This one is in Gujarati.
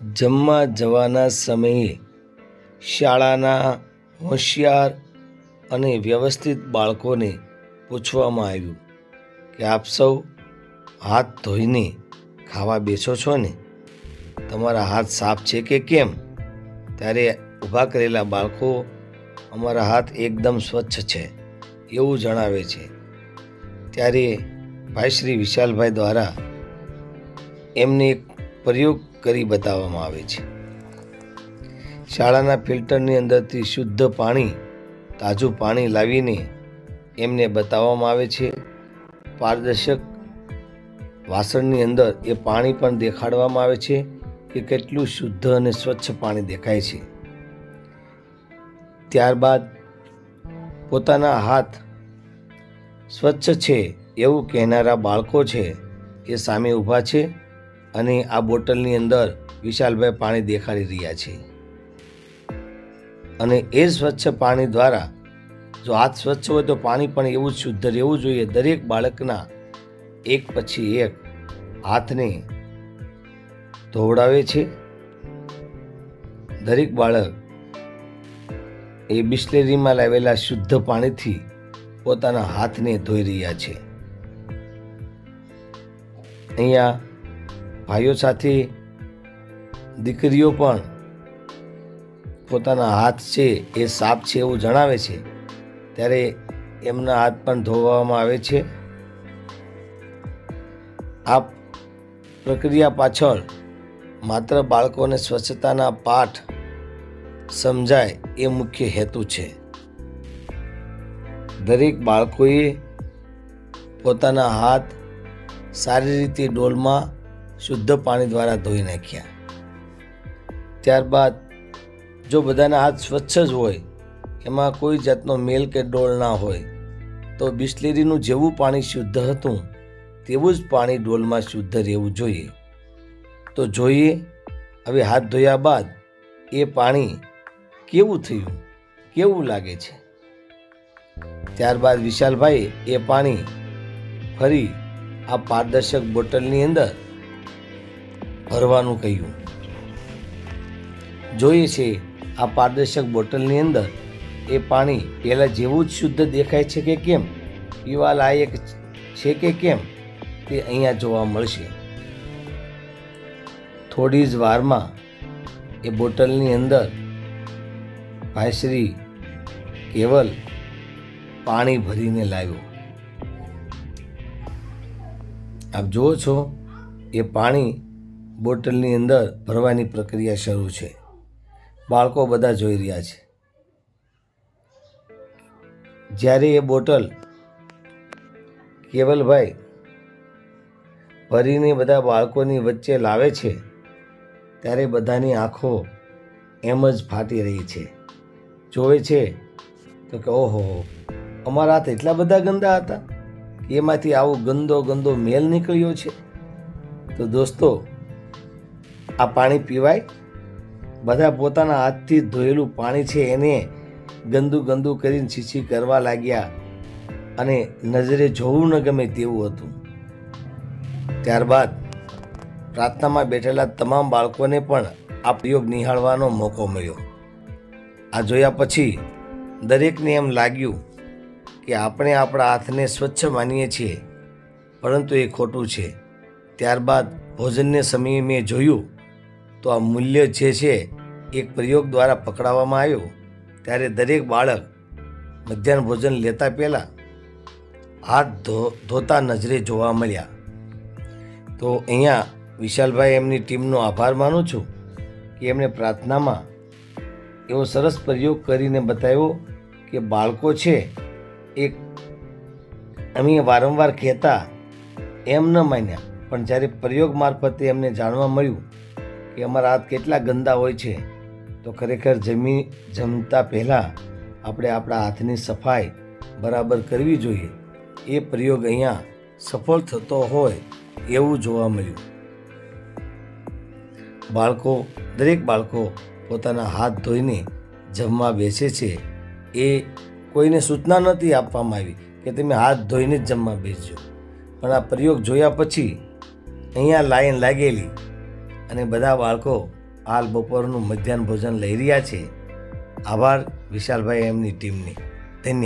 જમવા જવાના સમયે શાળાના હોશિયાર અને વ્યવસ્થિત બાળકોને પૂછવામાં આવ્યું કે આપ સૌ હાથ ધોઈને ખાવા બેસો છો ને? તમારા હાથ સાફ છે કે કેમ? ત્યારે ઊભા કરેલા બાળકો અમારા હાથ એકદમ સ્વચ્છ છે એવું જણાવે છે. ત્યારે ભાઈ શ્રી વિશાલભાઈ દ્વારા એમને એક પ્રયોગ કરી બતાવવામાં આવે છે. શાળાના ફિલ્ટરની અંદરથી શુદ્ધ પાણી, તાજું પાણી લાવીને એમને બતાવવામાં આવે છે. પારદર્શક વાસણની અંદર એ પાણી પણ દેખાડવામાં આવે છે કે કેટલું શુદ્ધ અને સ્વચ્છ પાણી દેખાય છે. ત્યારબાદ પોતાના હાથ સ્વચ્છ છે એવું કહેનારા બાળકો છે એ સામે ઊભા છે અને આ બોટલની અંદર વિશાલભાઈ પાણી દેખાડી રહ્યા છે. અને એ સ્વચ્છ પાણી દ્વારા જો હાથ સ્વચ્છ હોય તો પાણી પણ એવું જ શુદ્ધ રહેવું જોઈએ. દરેક બાળકના એક પછી એક હાથને ધોવડાવે છે. દરેક બાળક એ બિસ્લેરીમાં લાવેલા શુદ્ધ પાણીથી પોતાના હાથને ધોઈ રહ્યા છે. અહીંયા ભાઈઓ સાથે દીકરીઓ પણ પોતાના હાથ છે એ સાફ છે એવું જણાવે છે. ત્યારે એમના હાથ પણ ધોવામાં આવે છે. આ પ્રક્રિયા પાછળ માત્ર બાળકોને સ્વચ્છતાના પાઠ સમજાય એ મુખ્ય હેતુ છે. દરેક બાળકોએ પોતાના હાથ સારી રીતે ડોલમાં શુદ્ધ પાણી દ્વારા ધોઈ નાખ્યા. ત્યારબાદ જો બધાના હાથ સ્વચ્છ જ હોય, એમાં કોઈ જાતનો મેલ કે ડોળ ના હોય, તો બિસ્લેરીનું જેવું પાણી શુદ્ધ હતું તેવું જ પાણી ડોલમાં શુદ્ધ રહેવું જોઈએ. તો જોઈએ હવે હાથ ધોયા બાદ એ પાણી કેવું થયું, કેવું લાગે છે. ત્યારબાદ વિશાલભાઈ એ પાણી ફરી આ પારદર્શક બોટલની અંદર ભરવાનું કહ્યું. જોઈએ છે આ પારદર્શક બોટલની અંદર એ પાણી પહેલાં જેવું જ શુદ્ધ દેખાય છે કે કેમ, પીવા લાયક છે કે કેમ, તે અહીંયા જોવા મળશે. થોડી જ વારમાં એ બોટલની અંદર ભાઈ શ્રી કેવલ પાણી ભરીને લાવ્યો. આપ જુઓ છો એ પાણી બોટલની અંદર ભરવાની પ્રક્રિયા શરૂ છે. બાળકો બધા જોઈ રહ્યા છે. જ્યારે એ બોટલ કેવલભાઈ ભરીને બધા બાળકોની વચ્ચે લાવે છે ત્યારે બધાની આંખો એમ જ ફાટી રહી છે. જોવે છે તો કે ઓહો, અમારા હાથ એટલા બધા ગંદા હતા કે એમાંથી આવો ગંદો મેલ નીકળ્યો છે. તો દોસ્તો, આ પાણી પીવાય? બધા પોતાના હાથથી ધોયેલું પાણી છે એને ગંદુ કરીને છીછી કરવા લાગ્યા અને નજરે જોવું ન ગમે તેવું હતું. ત્યારબાદ પ્રાર્થનામાં બેઠેલા તમામ બાળકોને પણ આ પ્રયોગ નિહાળવાનો મોકો મળ્યો. આ જોયા પછી દરેકને એમ લાગ્યું કે આપણે આપણા હાથને સ્વચ્છ માનીએ છીએ, પરંતુ એ ખોટું છે. ત્યારબાદ ભોજનને સમયે મેં જોયું તો આ મૂલ્ય જે છે એક પ્રયોગ દ્વારા પકડાવવામાં આવ્યો. ત્યારે દરેક બાળક મધ્યાહન ભોજન લેતા પહેલાં હાથ ધોતા નજરે જોવા મળ્યા. તો અહીંયા વિશાલભાઈ એમની ટીમનો આભાર માનું છું કે એમણે પ્રાર્થનામાં એવો સરસ પ્રયોગ કરીને બતાવ્યો કે બાળકો છે એક અમે વારંવાર કહેતા એમ ન માન્યા, પણ જ્યારે પ્રયોગ મારફતે એમને જાણવા મળ્યું કે અમારા હાથ કેટલા ગંદા હોય છે, તો ખરેખર જમતા પહેલાં આપણે આપણા હાથની સફાઈ બરાબર કરવી જોઈએ. એ પ્રયોગ અહીંયા સફળ થતો હોય એવું જોવા મળ્યું. દરેક બાળકો પોતાના હાથ ધોઈને જમવા બેસે છે. એ કોઈને સૂચના નથી આપવામાં આવી કે તમે હાથ ધોઈને જ જમવા બેસજો, પણ આ પ્રયોગ જોયા પછી અહીંયા લાઈન લાગેલી અને બધા બાળકો હાલ બપોરનું મધ્યાહન ભોજન લઈ રહ્યા છે. આભાર વિશાલભાઈ એમની ટીમની.